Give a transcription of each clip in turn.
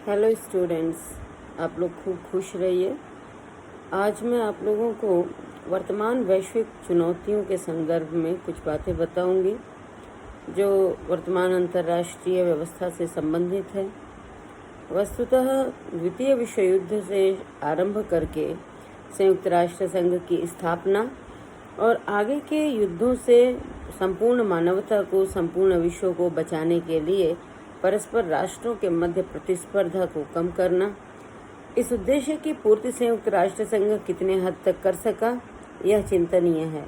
Hello students, आप लोग खूब खुश रहिए। आज मैं आप लोगों को वर्तमान वैश्विक चुनौतियों के संदर्भ में कुछ बातें बताऊंगी जो वर्तमान अंतर्राष्ट्रीय व्यवस्था से संबंधित है। वस्तुतः द्वितीय विश्व युद्ध से आरंभ करके संयुक्त राष्ट्र संघ की स्थापना और आगे के युद्धों से संपूर्ण मानवता को, संपूर्ण विश्व को बचाने के लिए परस्पर राष्ट्रों के मध्य प्रतिस्पर्धा को कम करना, इस उद्देश्य की पूर्ति संयुक्त राष्ट्र संघ कितने हद तक कर सका, यह चिंतनीय है।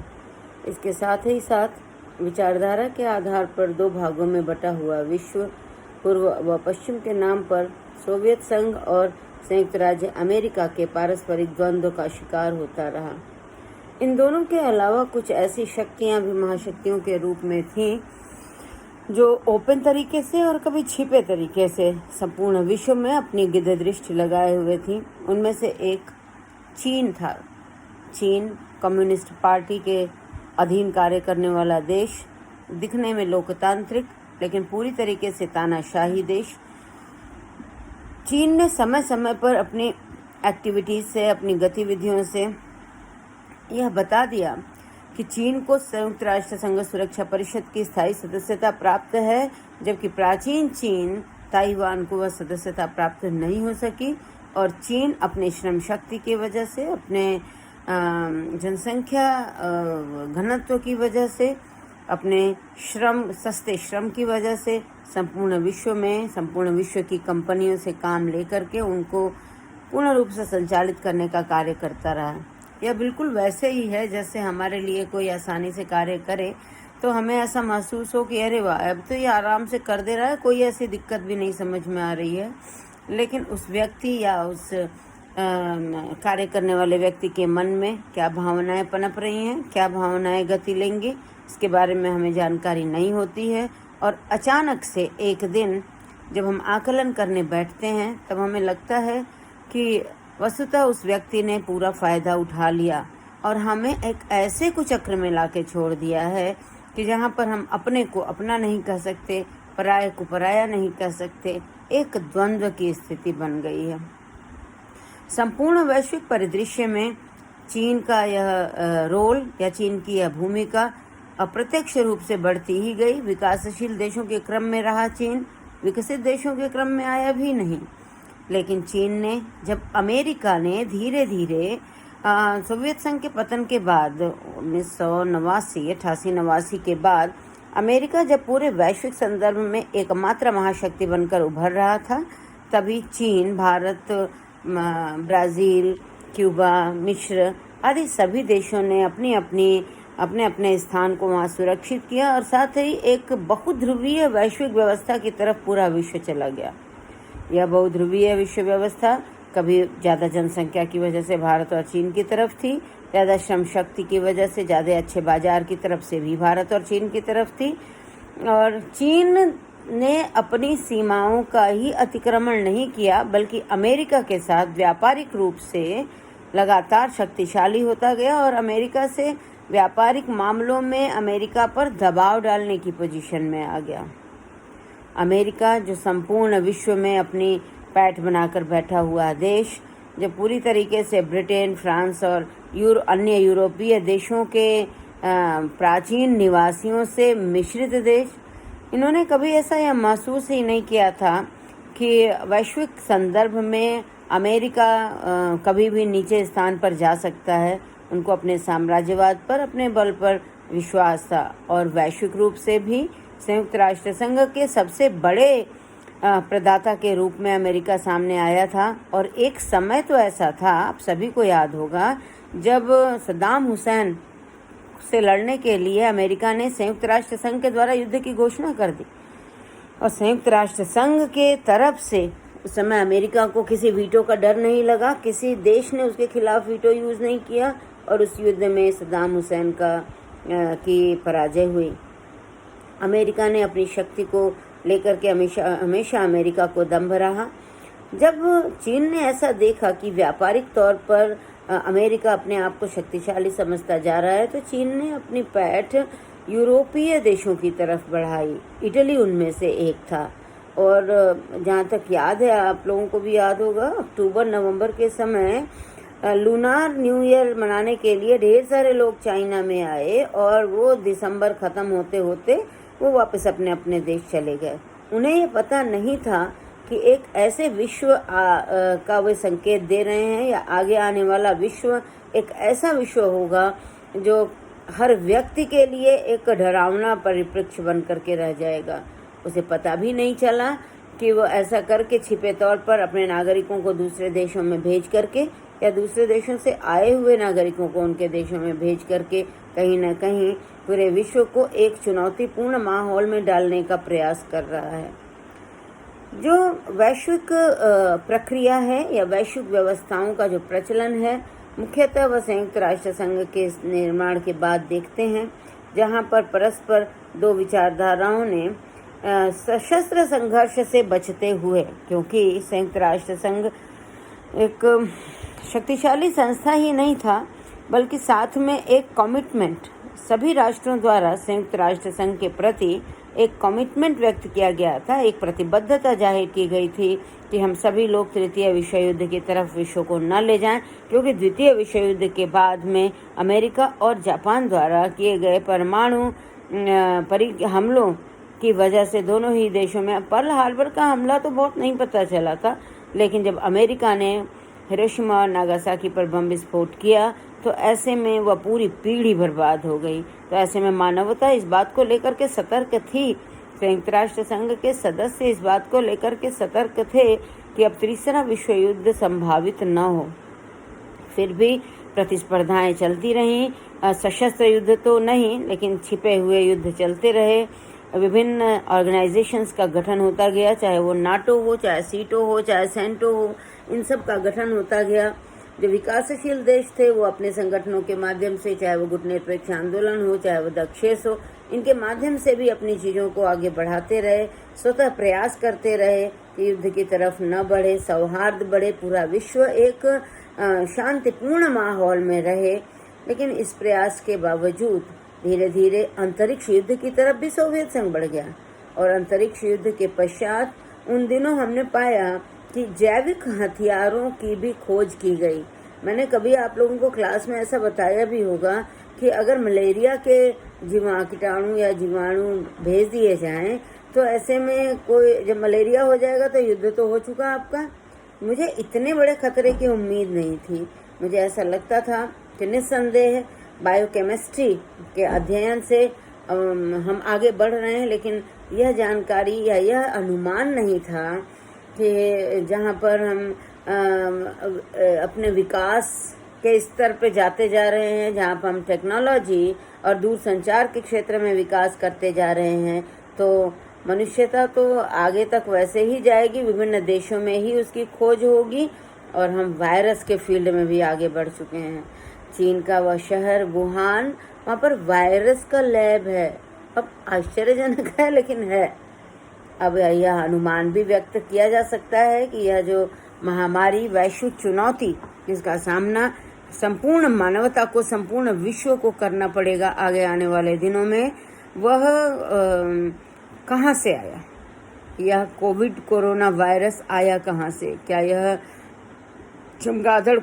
इसके साथ ही साथ विचारधारा के आधार पर दो भागों में बटा हुआ विश्व, पूर्व व पश्चिम के नाम पर सोवियत संघ और संयुक्त राज्य अमेरिका के पारस्परिक द्वंद्व का शिकार होता रहा। इन दोनों के अलावा कुछ ऐसी शक्तियां भी महाशक्तियों के रूप में थीं जो ओपन तरीके से और कभी छिपे तरीके से संपूर्ण विश्व में अपनी गिद्ध दृष्टि लगाए हुए थी। उनमें से एक चीन था। चीन कम्युनिस्ट पार्टी के अधीन कार्य करने वाला देश, दिखने में लोकतांत्रिक लेकिन पूरी तरीके से तानाशाही देश। चीन ने समय समय पर अपनी एक्टिविटीज से, अपनी गतिविधियों से यह बता दिया कि चीन को संयुक्त राष्ट्र संघ सुरक्षा परिषद की स्थायी सदस्यता प्राप्त है, जबकि प्राचीन चीन ताइवान को वह सदस्यता प्राप्त नहीं हो सकी। और चीन अपने श्रम शक्ति की वजह से, अपने जनसंख्या घनत्व की वजह से, अपने सस्ते श्रम की वजह से संपूर्ण विश्व की कंपनियों से काम लेकर के उनको पूर्ण रूप से संचालित करने का कार्य करता रहा। यह बिल्कुल वैसे ही है जैसे हमारे लिए कोई आसानी से कार्य करे तो हमें ऐसा महसूस हो कि अरे वाह, अब तो ये आराम से कर दे रहा है, कोई ऐसी दिक्कत भी नहीं समझ में आ रही है। लेकिन उस व्यक्ति या उस कार्य करने वाले व्यक्ति के मन में क्या भावनाएं पनप रही हैं, क्या भावनाएं गति लेंगी, इसके बारे में हमें जानकारी नहीं होती है। और अचानक से एक दिन जब हम आकलन करने बैठते हैं तब हमें लगता है कि वस्तुतः उस व्यक्ति ने पूरा फायदा उठा लिया और हमें एक ऐसे कुचक्र में लाके छोड़ दिया है कि जहाँ पर हम अपने को अपना नहीं कह सकते, पराये को पराया नहीं कह सकते, एक द्वंद्व की स्थिति बन गई है। संपूर्ण वैश्विक परिदृश्य में चीन का यह रोल या चीन की यह भूमिका अप्रत्यक्ष रूप से बढ़ती ही गई। विकासशील देशों के क्रम में रहा चीन, विकसित देशों के क्रम में आया भी नहीं। लेकिन चीन ने, जब अमेरिका ने धीरे धीरे सोवियत संघ के पतन के बाद 1989 के बाद अमेरिका जब पूरे वैश्विक संदर्भ में एकमात्र महाशक्ति बनकर उभर रहा था, तभी चीन, भारत, ब्राज़ील, क्यूबा, मिस्र आदि सभी देशों ने अपने अपने स्थान को वहाँ सुरक्षित किया और साथ ही एक बहुध्रुवीय वैश्विक व्यवस्था की तरफ पूरा विश्व चला गया। यह बहुध्रुवीय विश्व व्यवस्था कभी ज़्यादा जनसंख्या की वजह से भारत और चीन की तरफ थी, ज़्यादा श्रम शक्ति की वजह से, ज़्यादा अच्छे बाजार की तरफ से भी भारत और चीन की तरफ थी। और चीन ने अपनी सीमाओं का ही अतिक्रमण नहीं किया, बल्कि अमेरिका के साथ व्यापारिक रूप से लगातार शक्तिशाली होता गया और अमेरिका से व्यापारिक मामलों में अमेरिका पर दबाव डालने की पोजीशन में आ गया। अमेरिका, जो संपूर्ण विश्व में अपनी पैठ बनाकर बैठा हुआ देश, जो पूरी तरीके से ब्रिटेन, फ्रांस और अन्य यूरोपीय देशों के प्राचीन निवासियों से मिश्रित देश, इन्होंने कभी ऐसा यह महसूस ही नहीं किया था कि वैश्विक संदर्भ में अमेरिका कभी भी नीचे स्थान पर जा सकता है। उनको अपने साम्राज्यवाद पर, अपने बल पर विश्वास था और वैश्विक रूप से भी संयुक्त राष्ट्र संघ के सबसे बड़े प्रदाता के रूप में अमेरिका सामने आया था। और एक समय तो ऐसा था, आप सभी को याद होगा, जब सद्दाम हुसैन से लड़ने के लिए अमेरिका ने संयुक्त राष्ट्र संघ के द्वारा युद्ध की घोषणा कर दी और संयुक्त राष्ट्र संघ के तरफ से उस समय अमेरिका को किसी वीटो का डर नहीं लगा, किसी देश ने उसके खिलाफ वीटो यूज़ नहीं किया और उस युद्ध में सद्दाम हुसैन की पराजय हुई। अमेरिका ने अपनी शक्ति को लेकर के हमेशा अमेरिका को दम्भ रहा। जब चीन ने ऐसा देखा कि व्यापारिक तौर पर अमेरिका अपने आप को शक्तिशाली समझता जा रहा है, तो चीन ने अपनी पैठ यूरोपीय देशों की तरफ बढ़ाई। इटली उनमें से एक था और जहाँ तक याद है, आप लोगों को भी याद होगा, अक्टूबर नवंबर के समय लूनार न्यू ईयर मनाने के लिए ढेर सारे लोग चाइना में आए और वो दिसंबर ख़त्म होते होते वो वापस अपने अपने देश चले गए। उन्हें ये पता नहीं था कि एक ऐसे विश्व का वे संकेत दे रहे हैं, या आगे आने वाला विश्व एक ऐसा विश्व होगा जो हर व्यक्ति के लिए एक डरावना परिप्रेक्ष्य बन करके रह जाएगा। उसे पता भी नहीं चला कि वो ऐसा करके छिपे तौर पर अपने नागरिकों को दूसरे देशों में भेज करके, या दूसरे देशों से आए हुए नागरिकों को उनके देशों में भेज करके कहीं न कहीं पूरे विश्व को एक चुनौतीपूर्ण माहौल में डालने का प्रयास कर रहा है। जो वैश्विक प्रक्रिया है या वैश्विक व्यवस्थाओं का जो प्रचलन है, मुख्यतः वह संयुक्त राष्ट्र संघ के निर्माण के बाद देखते हैं, जहां पर परस्पर दो विचारधाराओं ने सशस्त्र संघर्ष से बचते हुए, क्योंकि संयुक्त राष्ट्र संघ एक शक्तिशाली संस्था ही नहीं था, बल्कि साथ में एक कमिटमेंट, सभी राष्ट्रों द्वारा संयुक्त राष्ट्र संघ के प्रति एक कमिटमेंट व्यक्त किया गया था, एक प्रतिबद्धता जाहिर की गई थी कि हम सभी लोग तृतीय विश्व युद्ध की तरफ विश्व को न ले जाएं, क्योंकि द्वितीय विश्व युद्ध के बाद में अमेरिका और जापान द्वारा किए गए परमाणु हमलों की वजह से दोनों ही देशों में, पर्ल हार्बर का हमला तो बहुत नहीं पता चला था, लेकिन जब अमेरिका ने हिरोशिमा और नागासाकी पर बम विस्फोट किया तो ऐसे में वह पूरी पीढ़ी बर्बाद हो गई। तो ऐसे में मानवता इस बात को लेकर के सतर्क थी, संयुक्त राष्ट्र संघ के सदस्य इस बात को लेकर के सतर्क थे कि अब तीसरा विश्व युद्ध संभावित न हो। फिर भी प्रतिस्पर्धाएं चलती रहीं, सशस्त्र युद्ध तो नहीं लेकिन छिपे हुए युद्ध चलते रहे। विभिन्न ऑर्गेनाइजेशंस का गठन होता गया, चाहे वो नाटो हो, चाहे सीटो हो, चाहे सेंटो हो, इन सब का गठन होता गया। जो विकासशील देश थे वो अपने संगठनों के माध्यम से, चाहे वो गुटनिरपेक्ष आंदोलन हो, चाहे वो दक्षेस हो, इनके माध्यम से भी अपनी चीज़ों को आगे बढ़ाते रहे, स्वतः प्रयास करते रहे कि युद्ध की तरफ न बढ़े, सौहार्द बढ़े, पूरा विश्व एक शांतिपूर्ण माहौल में रहे। लेकिन इस प्रयास के बावजूद धीरे धीरे अंतरिक्ष युद्ध की तरफ भी सोवियत संघ बढ़ गया, और अंतरिक्ष युद्ध के पश्चात उन दिनों हमने पाया कि जैविक हथियारों की भी खोज की गई। मैंने कभी आप लोगों को क्लास में ऐसा बताया भी होगा कि अगर मलेरिया के कीटाणु या जीवाणु भेज दिए जाएं तो ऐसे में कोई, जब मलेरिया हो जाएगा तो युद्ध तो हो चुका आपका। मुझे इतने बड़े खतरे की उम्मीद नहीं थी। मुझे ऐसा लगता था कि निस्संदेह बायोकेमिस्ट्री के अध्ययन से हम आगे बढ़ रहे हैं, लेकिन यह जानकारी या यह अनुमान नहीं था कि जहाँ पर हम अपने विकास के स्तर पे जाते जा रहे हैं, जहाँ पर हम टेक्नोलॉजी और दूरसंचार के क्षेत्र में विकास करते जा रहे हैं, तो मनुष्यता तो आगे तक वैसे ही जाएगी, विभिन्न देशों में ही उसकी खोज होगी। और हम वायरस के फील्ड में भी आगे बढ़ चुके हैं। चीन का वह शहर वुहान, वहाँ पर वायरस का लैब है। अब आश्चर्यजनक है लेकिन है। अब यह अनुमान भी व्यक्त किया जा सकता है कि यह जो महामारी, वैश्विक चुनौती जिसका सामना संपूर्ण मानवता को, संपूर्ण विश्व को करना पड़ेगा आगे आने वाले दिनों में, वह कहाँ से आया? यह कोरोना वायरस आया कहाँ से? क्या यह चमगादड़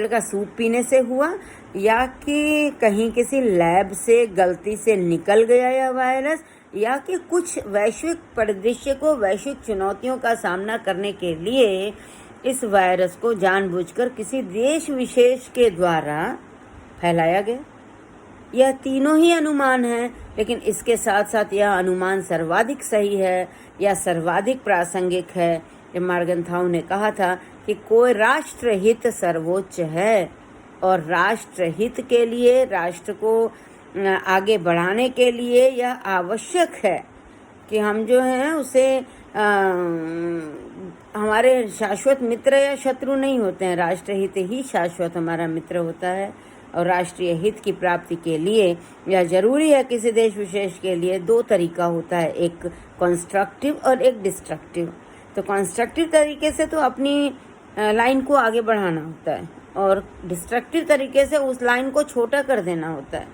का सूप पीने से हुआ, या कि कहीं किसी लैब से गलती से निकल गया यह वायरस, या कि कुछ वैश्विक परिदृश्य को, वैश्विक चुनौतियों का सामना करने के लिए इस वायरस को जानबूझकर किसी देश विशेष के द्वारा फैलाया गया? यह तीनों ही अनुमान हैं, लेकिन इसके साथ साथ यह अनुमान सर्वाधिक सही है या सर्वाधिक प्रासंगिक है। मार्गन्थाउ ने कहा था कि कोई राष्ट्रहित सर्वोच्च है, और राष्ट्रहित के लिए, राष्ट्र को आगे बढ़ाने के लिए यह आवश्यक है कि हम जो हैं उसे हमारे शाश्वत मित्र या शत्रु नहीं होते हैं। राष्ट्रहित ही शाश्वत हमारा मित्र होता है, और राष्ट्रीय हित की प्राप्ति के लिए यह जरूरी है। किसी देश विशेष के लिए दो तरीका होता है, एक कंस्ट्रक्टिव और एक डिस्ट्रक्टिव। तो कंस्ट्रक्टिव तरीके से तो अपनी लाइन को आगे बढ़ाना होता है, और डिस्ट्रक्टिव तरीके से उस लाइन को छोटा कर देना होता है।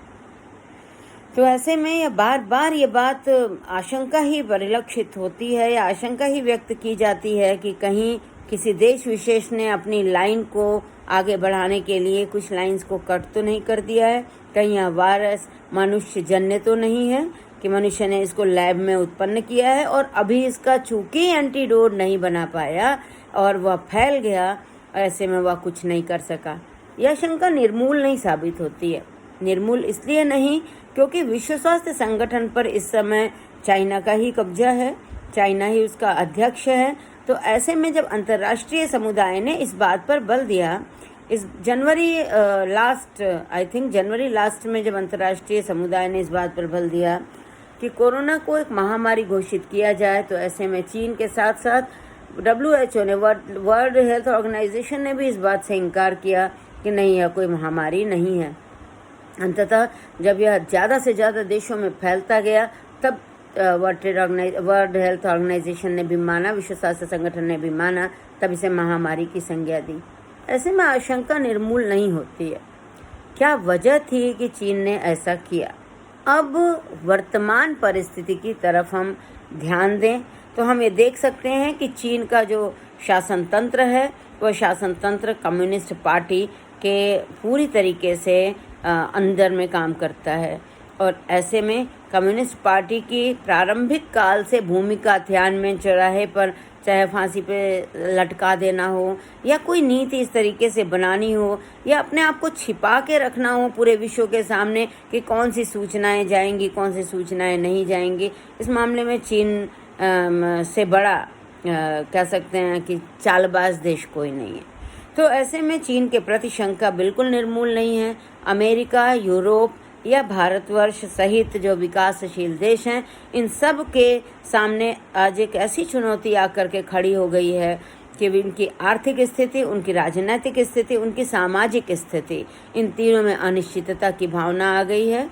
तो ऐसे में ये बार बार ये बात आशंका ही परिलक्षित होती है या आशंका ही व्यक्त की जाती है कि कहीं किसी देश विशेष ने अपनी लाइन को आगे बढ़ाने के लिए कुछ लाइंस को कट तो नहीं कर दिया है, कहीं यह वायरस मनुष्य जन्य तो नहीं है कि मनुष्य ने इसको लैब में उत्पन्न किया है और अभी इसका चूंकि एंटीडोट नहीं बना पाया और वह फैल गया, ऐसे में वह कुछ नहीं कर सका। यह शंका निर्मूल नहीं साबित होती है। निर्मूल इसलिए नहीं क्योंकि विश्व स्वास्थ्य संगठन पर इस समय चाइना का ही कब्जा है, चाइना ही उसका अध्यक्ष है। तो ऐसे में जब अंतर्राष्ट्रीय समुदाय ने इस बात पर बल दिया, इस जनवरी लास्ट में जब अंतर्राष्ट्रीय समुदाय ने इस बात पर बल दिया कि कोरोना को एक महामारी घोषित किया जाए, तो ऐसे में चीन के साथ साथ WHO ने, वर्ल्ड हेल्थ ऑर्गेनाइजेशन ने भी इस बात से इनकार किया कि नहीं, यह कोई महामारी नहीं है। अंततः जब यह ज़्यादा से ज़्यादा देशों में फैलता गया, तब वर्ल्ड हेल्थ ऑर्गेनाइजेशन ने भी माना, विश्व स्वास्थ्य संगठन ने भी माना, तब इसे महामारी की संज्ञा दी। ऐसे में आशंका निर्मूल नहीं होती है। क्या वजह थी कि चीन ने ऐसा किया? अब वर्तमान परिस्थिति की तरफ हम ध्यान दें तो हम ये देख सकते हैं कि चीन का जो शासन तंत्र है, वह शासन तंत्र कम्युनिस्ट पार्टी के पूरी तरीके से अंदर में काम करता है। और ऐसे में कम्युनिस्ट पार्टी की प्रारंभिक काल से भूमिका तियानमेन चौराहे पर चाहे फांसी पे लटका देना हो या कोई नीति इस तरीके से बनानी हो या अपने आप को छिपा के रखना हो पूरे विश्व के सामने कि कौन सी सूचनाएं जाएंगी, कौन सी सूचनाएं नहीं जाएंगी, इस मामले में चीन से बड़ा कह सकते हैं कि चालबाज देश कोई नहीं है। तो ऐसे में चीन के प्रति शंका बिल्कुल निर्मूल नहीं है। अमेरिका, यूरोप या भारतवर्ष सहित जो विकासशील देश हैं, इन सब के सामने आज एक ऐसी चुनौती आकर के खड़ी हो गई है कि उनकी आर्थिक स्थिति, उनकी राजनीतिक स्थिति, उनकी सामाजिक स्थिति, इन तीनों में अनिश्चितता की भावना आ गई है।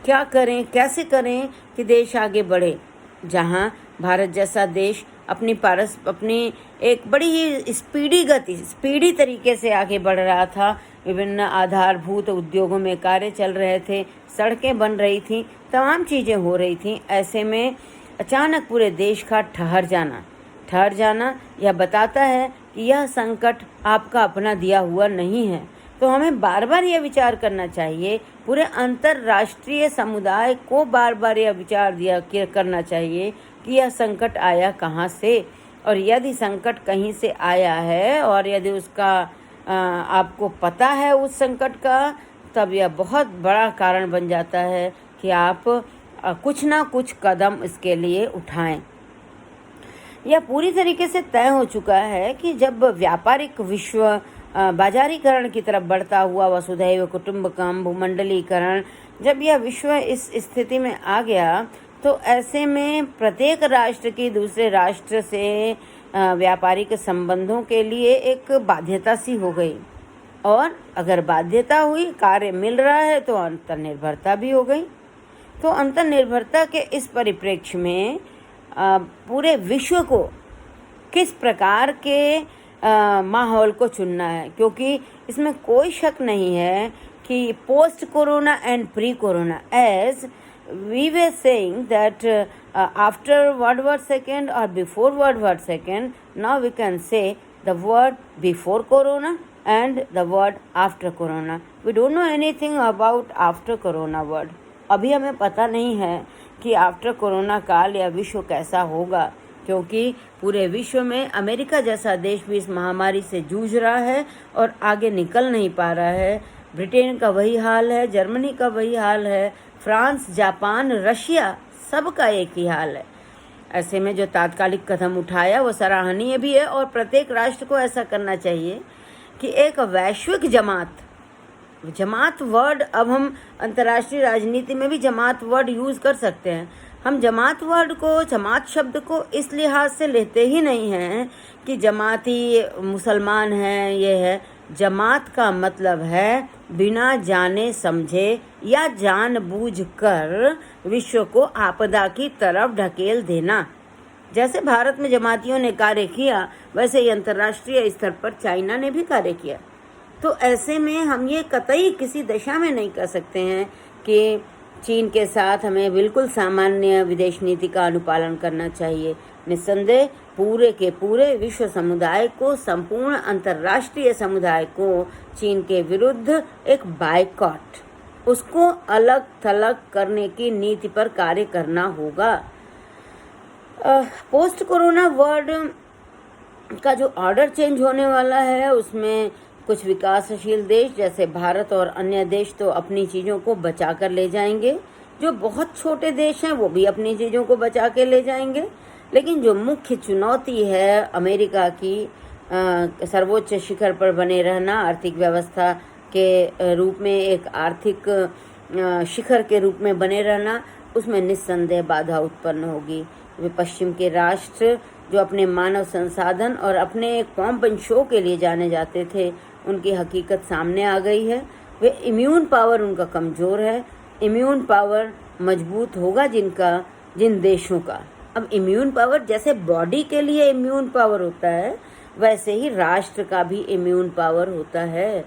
क्या करें, कैसे करें कि देश आगे बढ़े? जहां भारत जैसा देश अपनी एक बड़ी ही स्पीडी तरीके से आगे बढ़ रहा था, विभिन्न आधारभूत उद्योगों में कार्य चल रहे थे, सड़कें बन रही थीं, तमाम चीज़ें हो रही थीं, ऐसे में अचानक पूरे देश का ठहर जाना यह बताता है कि यह संकट आपका अपना दिया हुआ नहीं है। तो हमें बार बार यह विचार करना चाहिए, पूरे अंतर्राष्ट्रीय समुदाय को बार बार यह विचार करना चाहिए कि यह संकट आया कहाँ से, और यदि संकट कहीं से आया है और यदि उसका आपको पता है उस संकट का, तब यह बहुत बड़ा कारण बन जाता है कि आप कुछ ना कुछ कदम इसके लिए उठाएं। यह पूरी तरीके से तय हो चुका है कि जब व्यापारिक विश्व बाजारीकरण की तरफ बढ़ता हुआ वसुधैव कुटुंबकम, भूमंडलीकरण, जब यह विश्व इस स्थिति में आ गया, तो ऐसे में प्रत्येक राष्ट्र की दूसरे राष्ट्र से व्यापारिक संबंधों के लिए एक बाध्यता सी हो गई, और अगर बाध्यता हुई, कार्य मिल रहा है, तो अंतर्निर्भरता भी हो गई। तो अंतर्निर्भरता के इस परिप्रेक्ष्य में पूरे विश्व को किस प्रकार के माहौल को चुनना है, क्योंकि इसमें कोई शक नहीं है कि post corona and pre corona, as we were saying that after World War II or before World War II, now we can say the word before Corona and the word after Corona. We don't know anything about after Corona word. अभी हमें पता नहीं है कि after corona काल या विश्व कैसा होगा, क्योंकि पूरे विश्व में अमेरिका जैसा देश भी इस महामारी से जूझ रहा है और आगे निकल नहीं पा रहा है। ब्रिटेन का वही हाल है, जर्मनी का वही हाल है, फ्रांस, जापान, रशिया, सबका एक ही हाल है। ऐसे में जो तात्कालिक कदम उठाया वो सराहनीय भी है, और प्रत्येक राष्ट्र को ऐसा करना चाहिए कि एक वैश्विक जमात वर्ड, अब हम अंतर्राष्ट्रीय राजनीति में भी जमात वर्ड यूज़ कर सकते हैं। हम जमात शब्द को इस लिहाज से लेते ही नहीं हैं कि जमाती मुसलमान हैं, ये है। जमात का मतलब है बिना जाने समझे या जानबूझकर विश्व को आपदा की तरफ ढकेल देना। जैसे भारत में जमातियों ने कार्य किया, वैसे ही अंतर्राष्ट्रीय स्तर पर चाइना ने भी कार्य किया। तो ऐसे में हम ये कतई किसी दशा में नहीं कह सकते हैं कि चीन के साथ हमें बिल्कुल सामान्य विदेश नीति का अनुपालन करना चाहिए। निस्संदेह पूरे के पूरे विश्व समुदाय को, संपूर्ण अंतर्राष्ट्रीय समुदाय को चीन के विरुद्ध एक बायकॉट, उसको अलग थलग करने की नीति पर कार्य करना होगा। पोस्ट कोरोना वर्ल्ड का जो ऑर्डर चेंज होने वाला है, उसमें कुछ विकासशील देश जैसे भारत और अन्य देश तो अपनी चीज़ों को बचा कर ले जाएंगे, जो बहुत छोटे देश हैं वो भी अपनी चीज़ों को बचा के ले जाएंगे। लेकिन जो मुख्य चुनौती है अमेरिका की सर्वोच्च शिखर पर बने रहना, आर्थिक व्यवस्था के रूप में एक आर्थिक शिखर के रूप में बने रहना, उसमें निस्संदेह बाधा उत्पन्न होगी। वे पश्चिम के राष्ट्र जो अपने मानव संसाधन और अपने एक पॉम्प एंड शो के लिए जाने जाते थे, उनकी हकीकत सामने आ गई है। वे इम्यून पावर उनका कमज़ोर है। इम्यून पावर मजबूत होगा जिन देशों का। अब इम्यून पावर जैसे बॉडी के लिए इम्यून पावर होता है, वैसे ही राष्ट्र का भी इम्यून पावर होता है।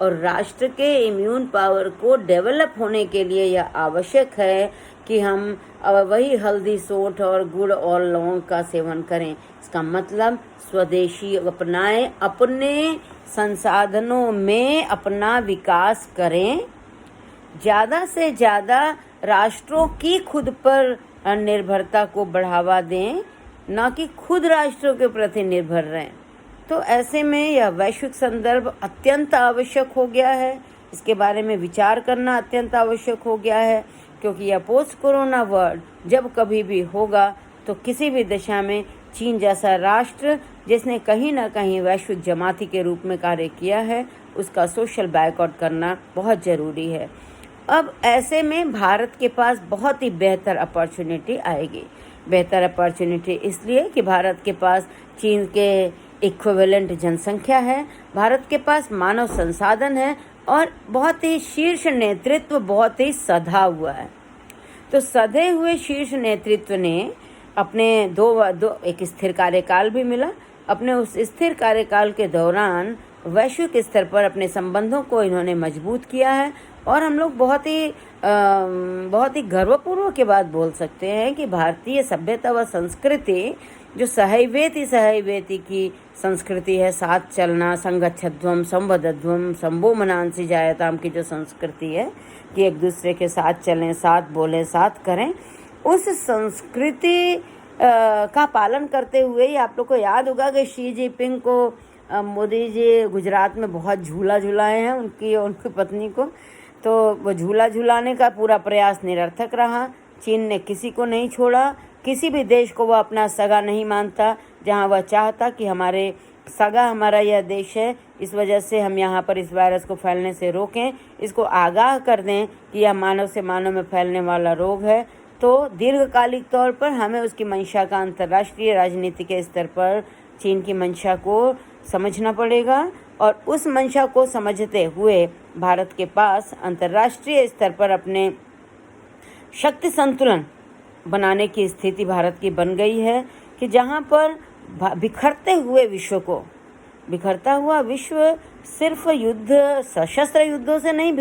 और राष्ट्र के इम्यून पावर को डेवलप होने के लिए यह आवश्यक है कि हम वही हल्दी, सोंठ और गुड़ और लौंग का सेवन करें। इसका मतलब स्वदेशी अपनाएं, अपने संसाधनों में अपना विकास करें, ज़्यादा से ज़्यादा राष्ट्रों की खुद पर निर्भरता को बढ़ावा दें, न कि खुद राष्ट्रों के प्रति निर्भर रहें। तो ऐसे में यह वैश्विक संदर्भ अत्यंत आवश्यक हो गया है। इसके बारे में विचार करना अत्यंत आवश्यक हो गया है, क्योंकि यह पोस्ट कोरोना वर्ल्ड जब कभी भी होगा तो किसी भी दिशा में चीन जैसा राष्ट्र जिसने कहीं ना कहीं वैश्विक जमाती के रूप में कार्य किया है, उसका सोशल बायकॉट करना बहुत ज़रूरी है। अब ऐसे में भारत के पास बहुत ही बेहतर अपॉर्चुनिटी आएगी। बेहतर अपॉर्चुनिटी इसलिए कि भारत के पास चीन के इक्विवेलेंट जनसंख्या है, भारत के पास मानव संसाधन है और बहुत ही शीर्ष नेतृत्व बहुत ही सधा हुआ है। तो सधे हुए शीर्ष नेतृत्व ने अपने एक स्थिर कार्यकाल भी मिला। अपने उस स्थिर कार्यकाल के दौरान वैश्विक स्तर पर अपने संबंधों को इन्होंने मजबूत किया है। और हम लोग बहुत ही गर्वपूर्वक के बात बोल सकते हैं कि भारतीय सभ्यता व संस्कृति जो सहैवेति की संस्कृति है, साथ चलना, संगच्छध्वम संवदध्वम संभो मनांसि जायताम की जो संस्कृति है कि एक दूसरे के साथ चलें, साथ बोलें, साथ करें, उस संस्कृति का पालन करते हुए ही आप लोग को याद होगा कि शी जिनपिंग को मोदी जी गुजरात में बहुत झूला झुलाए हैं उनकी पत्नी को। तो वो झूला झुलाने का पूरा प्रयास निरर्थक रहा। चीन ने किसी को नहीं छोड़ा, किसी भी देश को वह अपना सगा नहीं मानता, जहां वह चाहता कि हमारा यह देश है, इस वजह से हम यहाँ पर इस वायरस को फैलने से रोकें, इसको आगाह कर दें कि यह मानव से मानव में फैलने वाला रोग है। तो दीर्घकालिक तौर पर हमें उसकी मंशा का अंतर्राष्ट्रीय राजनीति के स्तर पर चीन की मंशा को समझना पड़ेगा। और उस मंशा को समझते हुए भारत के पास अंतर्राष्ट्रीय स्तर पर अपने शक्ति संतुलन बनाने की स्थिति भारत की बन गई है कि जहाँ पर बिखरता हुआ विश्व सिर्फ सशस्त्र युद्धों से नहीं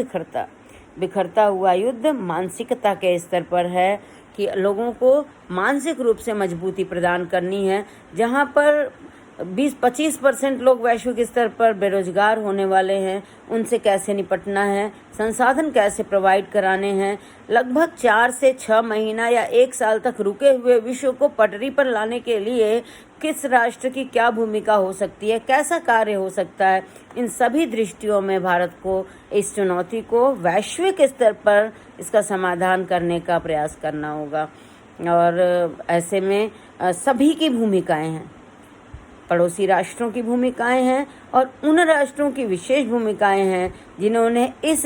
बिखरता हुआ युद्ध मानसिकता के स्तर पर है कि लोगों को मानसिक रूप से मजबूती प्रदान करनी है। जहाँ पर 20-25% लोग वैश्विक स्तर पर बेरोजगार होने वाले हैं, उनसे कैसे निपटना है, संसाधन कैसे प्रोवाइड कराने हैं, लगभग 4 से 6 महीना या 1 साल तक रुके हुए विश्व को पटरी पर लाने के लिए किस राष्ट्र की क्या भूमिका हो सकती है, कैसा कार्य हो सकता है, इन सभी दृष्टियों में भारत को इस चुनौती को वैश्विक स्तर पर इसका समाधान करने का प्रयास करना होगा। और ऐसे में सभी की भूमिकाएं हैं, पड़ोसी राष्ट्रों की भूमिकाएं हैं और उन राष्ट्रों की विशेष भूमिकाएं हैं जिन्होंने इस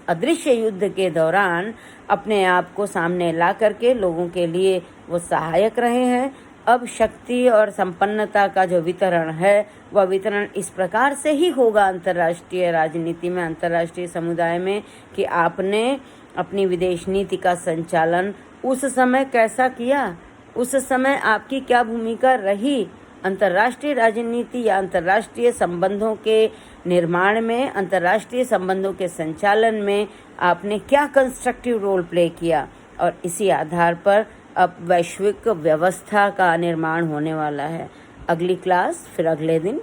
अदृश्य युद्ध के दौरान अपने आप को सामने ला करके लोगों के लिए वो सहायक रहे हैं। अब शक्ति और संपन्नता का जो वितरण है वह वितरण इस प्रकार से ही होगा अंतर्राष्ट्रीय राजनीति में, अंतर्राष्ट्रीय समुदाय में, कि आपने अपनी विदेश नीति का संचालन उस समय कैसा किया, उस समय आपकी क्या भूमिका रही, अंतर्राष्ट्रीय राजनीति या अंतर्राष्ट्रीय संबंधों के निर्माण में, अंतर्राष्ट्रीय संबंधों के संचालन में आपने क्या कंस्ट्रक्टिव रोल प्ले किया, और इसी आधार पर अब वैश्विक व्यवस्था का निर्माण होने वाला है। अगली क्लास फिर अगले दिन।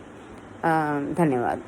धन्यवाद।